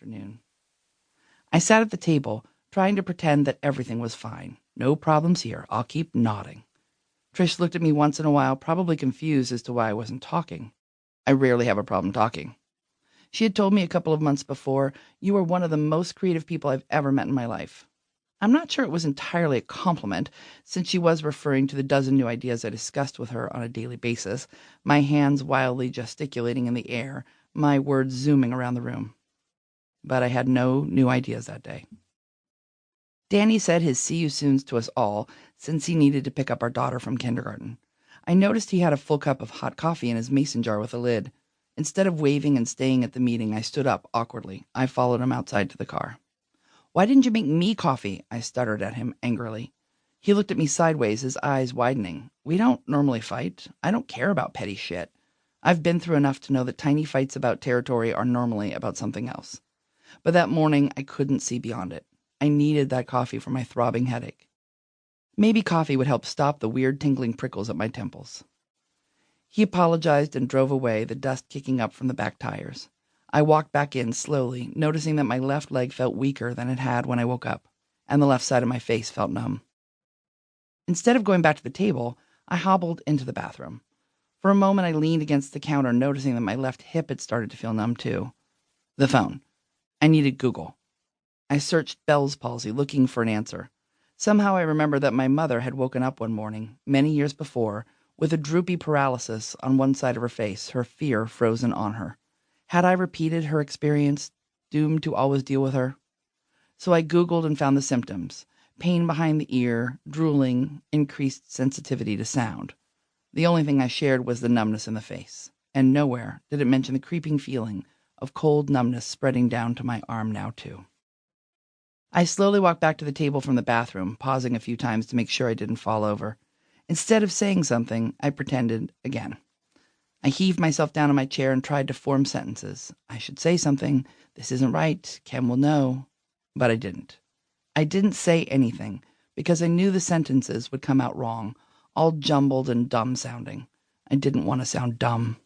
afternoon. I sat at the table, trying to pretend that everything was fine. No problems here. I'll keep nodding. Trish looked at me once in a while, probably confused as to why I wasn't talking. I rarely have a problem talking. She had told me a couple of months before, "You are one of the most creative people I've ever met in my life." I'm not sure it was entirely a compliment, since she was referring to the dozen new ideas I discussed with her on a daily basis, my hands wildly gesticulating in the air, my words zooming around the room. But I had no new ideas that day. Danny said his see you soons to us all, since he needed to pick up our daughter from kindergarten. I noticed he had a full cup of hot coffee in his mason jar with a lid. Instead of waving and staying at the meeting, I stood up awkwardly. I followed him outside to the car. "Why didn't you make me coffee?" I stuttered at him angrily. He looked at me sideways, his eyes widening. "We don't normally fight. I don't care about petty shit. I've been through enough to know that tiny fights about territory are normally about something else." But that morning, I couldn't see beyond it. I needed that coffee for my throbbing headache. Maybe coffee would help stop the weird tingling prickles at my temples. He apologized and drove away, the dust kicking up from the back tires. I walked back in slowly, noticing that my left leg felt weaker than it had when I woke up, and the left side of my face felt numb. Instead of going back to the table, I hobbled into the bathroom. For a moment, I leaned against the counter, noticing that my left hip had started to feel numb too. The phone. I needed Google. I searched Bell's palsy, looking for an answer. Somehow I remember that my mother had woken up one morning, many years before, with a droopy paralysis on one side of her face, her fear frozen on her. Had I repeated her experience, doomed to always deal with her? So I Googled and found the symptoms: pain behind the ear, drooling, increased sensitivity to sound. The only thing I shared was the numbness in the face, and nowhere did it mention the creeping feeling of cold numbness spreading down to my arm now too. I slowly walked back to the table from the bathroom, pausing a few times to make sure I didn't fall over. Instead of saying something, I pretended again. I heaved myself down in my chair and tried to form sentences. I should say something. "This isn't right. Ken will know." But I didn't. I didn't say anything because I knew the sentences would come out wrong, all jumbled and dumb sounding. I didn't want to sound dumb.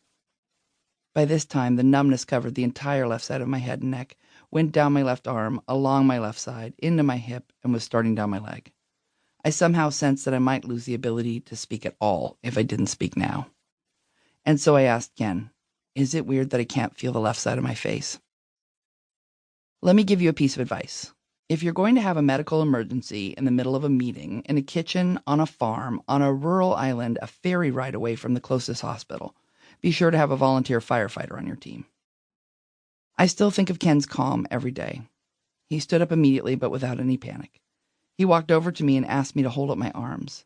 By this time, the numbness covered the entire left side of my head and neck, went down my left arm, along my left side, into my hip, and was starting down my leg. I somehow sensed that I might lose the ability to speak at all if I didn't speak now. And so I asked Ken, "Is it weird that I can't feel the left side of my face?" Let me give you a piece of advice. If you're going to have a medical emergency in the middle of a meeting, in a kitchen, on a farm, on a rural island, a ferry ride away from the closest hospital, be sure to have a volunteer firefighter on your team. I still think of Ken's calm every day. He stood up immediately, but without any panic. He walked over to me and asked me to hold up my arms.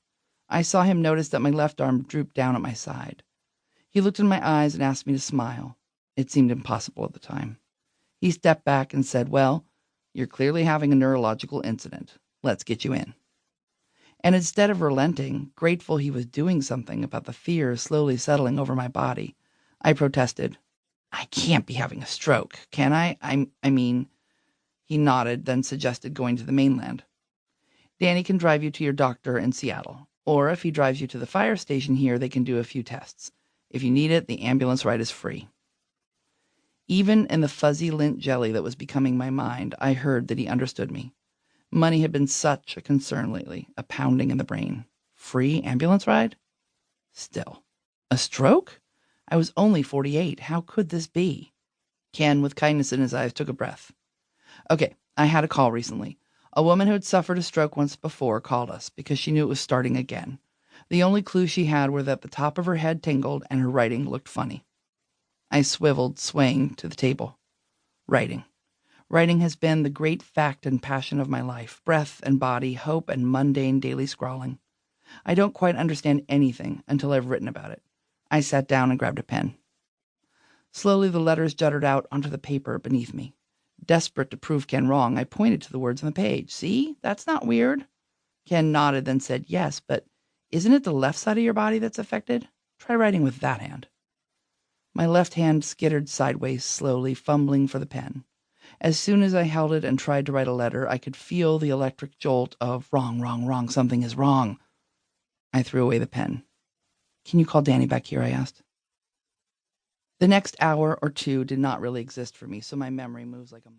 I saw him notice that my left arm drooped down at my side. He looked in my eyes and asked me to smile. It seemed impossible at the time. He stepped back and said, "Well, you're clearly having a neurological incident. Let's get you in." And instead of relenting, grateful he was doing something about the fear slowly settling over my body, I protested, "I can't be having a stroke, can I? I mean," he nodded, then suggested going to the mainland. "Danny can drive you to your doctor in Seattle, or if he drives you to the fire station here, they can do a few tests. If you need it, the ambulance ride is free." Even in the fuzzy lint jelly that was becoming my mind, I heard that he understood me. Money had been such a concern lately, a pounding in the brain. Free ambulance ride? Still. A stroke? I was only 48. How could this be? Ken, with kindness in his eyes, took a breath. "Okay, I had a call recently. A woman who had suffered a stroke once before called us because she knew it was starting again. The only clue she had were that the top of her head tingled and her writing looked funny." I swiveled, swaying to the table. Writing. Writing has been the great fact and passion of my life, breath and body, hope and mundane daily scrawling. I don't quite understand anything until I've written about it. I sat down and grabbed a pen. Slowly the letters jutted out onto the paper beneath me. Desperate to prove Ken wrong, I pointed to the words on the page. "See? That's not weird." Ken nodded, then said, "Yes, but isn't it the left side of your body that's affected? Try writing with that hand." My left hand skittered sideways slowly, fumbling for the pen. As soon as I held it and tried to write a letter, I could feel the electric jolt of wrong, wrong, wrong, something is wrong. I threw away the pen. "Can you call Danny back here?" I asked. The next hour or two did not really exist for me, so my memory moves like a